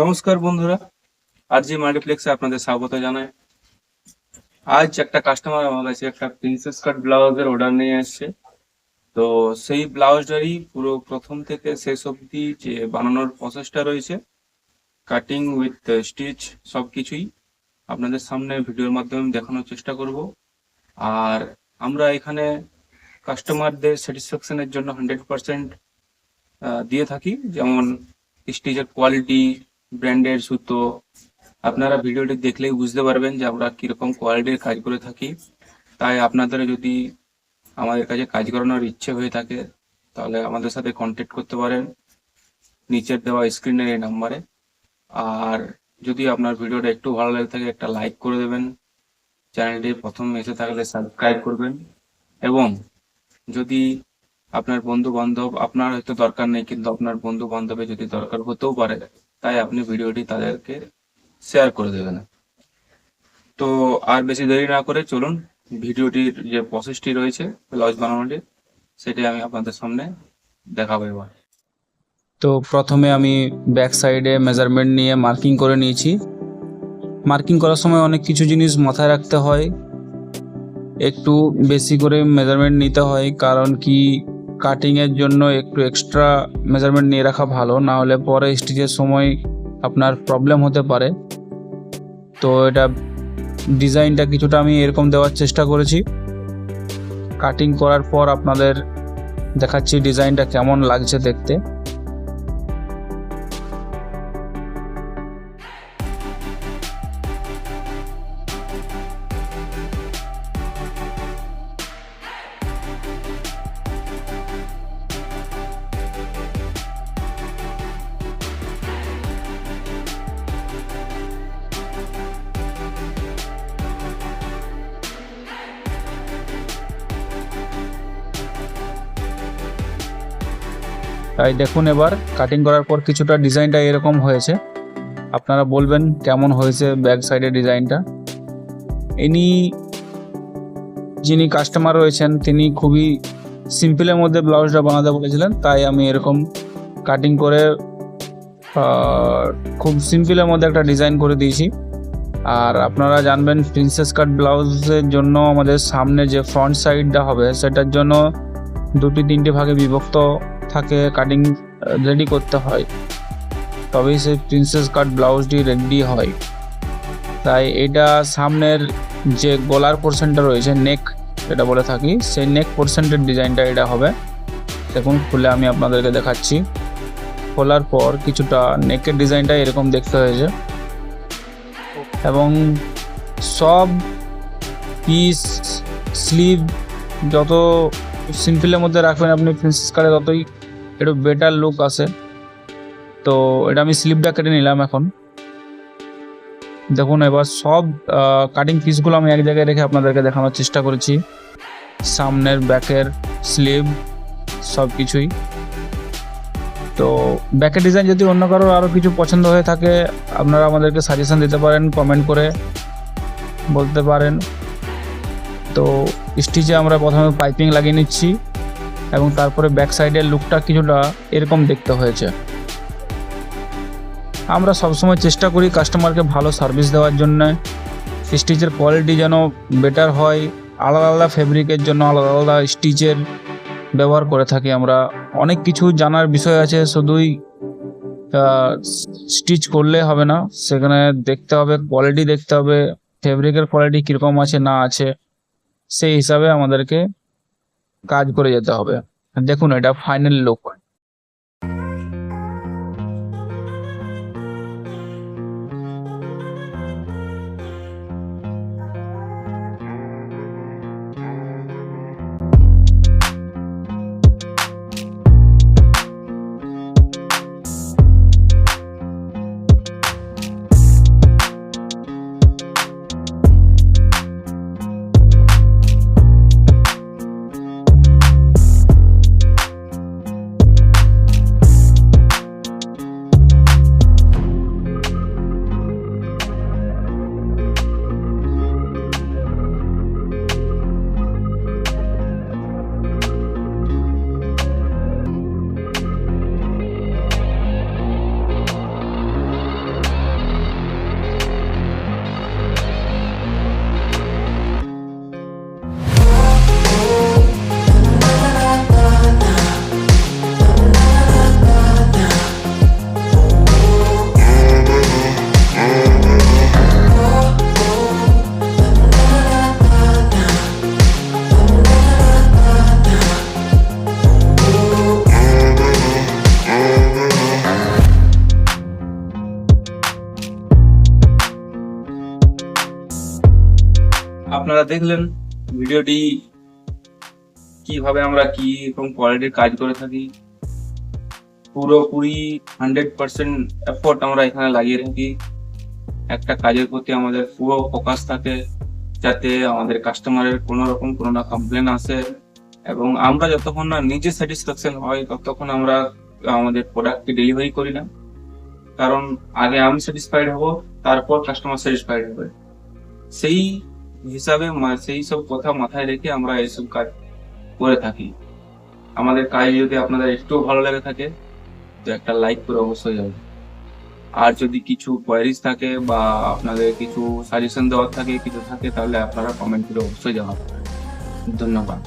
নমস্কার বন্ধুরা, আরজি মাল্টিপ্লেক্সে আপনাদের স্বাগত জানাই। আজ একটা কাস্টমার আমার কাছে একটা প্রিন্সেস কাট ব্লাউজের অর্ডার নিয়ে এসেছে। তো সেই ব্লাউজটারই পুরো প্রথম থেকে শেষ অবধি যে বানানোর প্রসেসটা রয়েছে, কাটিং উইথ স্টিচ সবকিছুই আপনাদের সামনে ভিডিওর মাধ্যমে দেখানোর চেষ্টা করব। আর আমরা এখানে কাস্টমারদের স্যাটিসফ্যাকশনের জন্য 100% দিয়ে থাকি, যেমন স্টিচের কোয়ালিটি, ব্র্যান্ডের সুতো। আপনারা ভিডিওটি দেখলেই বুঝতে পারবেন যে আমরা কিরকম কোয়ালিটির কাজ করে থাকি। তাই আপনাদের যদি আমাদের কাছে কাজ করানোর ইচ্ছে হয়ে থাকে তাহলে আমাদের সাথে কন্ট্যাক্ট করতে পারেন নিচের দেওয়া স্ক্রিনের এই নাম্বারে। আর যদি আপনার ভিডিওটা একটু ভালো লেগে থাকে একটা লাইক করে দেবেন, চ্যানেলটি প্রথম এসে থাকলে সাবস্ক্রাইব করবেন, এবং যদি আপনার বন্ধু বান্ধব, আপনার হয়তো দরকার নেই কিন্তু আপনার বন্ধু বান্ধবের যদি দরকার হতেও পারে, তাই আপনি ভিডিওটি তাদেরকে শেয়ার করে দেবেন। তো আর বেশি দেরি না করে চলুন ভিডিওটির যে প্রসেসটি রয়েছে ব্লাউজ বানানোটির, সেটি আমি আপনাদের সামনে দেখাবো এবার। তো প্রথমে আমি ব্যাক সাইডে মেজারমেন্ট নিয়ে মার্কিং করে নিয়েছি। মার্কিং করার সময় অনেক কিছু জিনিস মাথায় রাখতে হয়, একটু বেশি করে মেজারমেন্ট নিতে হয়, কারণ কি কাটিংয়ের জন্য একটু এক্সট্রা মেজারমেন্ট নিয়ে রাখা ভালো, না হলে পরে স্টিচের সময় আপনার প্রবলেম হতে পারে। তো এটা ডিজাইনটা কিছুটা আমি এরকম দেওয়ার চেষ্টা করেছি। কাটিং করার পর আপনাদের দেখাচ্ছি ডিজাইনটা কেমন লাগছে দেখতে। তাই দেখুন, এবার কাটিং করার পর কিছুটা ডিজাইনটা এরকম হয়েছে। আপনারা বলবেন কেমন হয়েছে ব্যাক সাইডের ডিজাইনটা। যিনি কাস্টমার রয়েছেন তিনি খুবই সিম্পলের মধ্যে ব্লাউজটা বানাতে বলেছিলেন, তাই আমি এরকম কাটিং করে খুব সিম্পলের মধ্যে একটা ডিজাইন করে দিয়েছি। আর আপনারা জানবেন প্রিন্সেস কাট ব্লাউজের জন্য আমাদের সামনে যে ফ্রন্ট সাইডটা হবে সেটার জন্য 2-3টে ভাগে বিভক্ত থাকে, কাটিং রেডি করতে হয়, তবেই সেই প্রিন্সেস কাট ব্লাউজটি রেডি হয়। তাই এটা সামনের যে গলার পোর্শনটা রয়েছে, নেক এটা বলে থাকি, সেই নেক পোর্শনটার ডিজাইনটা এটা হবে। দেখুন, খুলে আমি আপনাদেরকে দেখাচ্ছি। খোলার পর কিছুটা নেকের ডিজাইনটা এরকম দেখতে হয়েছে, এবং সব পিস স্লিভ যত সিম্পলের মধ্যে রাখবেন আপনি প্রিন্সেস কাটে ততই একটু বেটার লুক আসে। তো এটা আমি স্লিভটা কেটে নিলাম এখন। দেখুন, এবার সব কাটিং পিসগুলো আমি এক জায়গায় রেখে আপনাদেরকে দেখানোর চেষ্টা করেছি, সামনের ব্যাকের স্লিভ সব কিছুই। তো ব্যাকের ডিজাইন যদি অন্য কারোর আরও কিছু পছন্দ হয়ে থাকে আপনারা আমাদেরকে সাজেশন দিতে পারেন, কমেন্ট করে বলতে পারেন। তো স্টিচে আমরা প্রথমে পাইপিং লাগিয়ে নিচ্ছি, এবং তারপরে ব্যাক সাইডের লুকটা কিছুটা এরকম দেখতে হয়েছে। আমরা সবসময় চেষ্টা করি কাস্টমারকে ভালো সার্ভিস দেওয়ার জন্য, স্টিচের কোয়ালিটি যেন বেটার হয়। আলাদা আলাদা ফেব্রিকের জন্য আলাদা আলাদা স্টিচের ব্যবহার করে থাকি আমরা। অনেক কিছু জানার বিষয় আছে, শুধুই স্টিচ করলে হবে না, সেখানে দেখতে হবে কোয়ালিটি, দেখতে হবে ফেব্রিকের কোয়ালিটি কীরকম আছে না আছে, সেই হিসাবে আমাদেরকে কাজ করে যেতে হবে। দেখুন, এটা ফাইনাল লুক। আপনারা দেখলেন ভিডিওটি কিভাবে আমরা কি রকম কোয়ালিটির কাজ করে থাকি। পুরোপুরি 100% এফোর্ট আমরা এখানে লাগিয়ে থাকি। একটা কাজের প্রতি আমাদের পুরো ফোকাস থাকে, যাতে আমাদের কাস্টমারের কোনো রকম কোনো না কমপ্লেন আসে, এবং আমরা যতক্ষণ না নিজে স্যাটিসফ্যাকশন হয় ততক্ষণ আমরা আমাদের প্রোডাক্টকে ডেলিভারি করি না। কারণ আগে আমি স্যাটিসফাইড হব, তারপর কাস্টমার স্যাটিসফাইড হবে। সেই হিসাবে সেই সব কথা মাথায় রেখে আমরা এইসব কাজ করে থাকি। আমাদের কাজ যদি আপনাদের একটু ভালো লেগে থাকে তো একটা লাইক করে অবশ্যই যাবে। আর যদি কিছু কোয়ারিজ থাকে বা আপনাদের কিছু সাজেশন দেওয়ার থাকে কিছু থাকে, তাহলে আপনারা কমেন্ট করে অবশ্যই জানাবেন। ধন্যবাদ।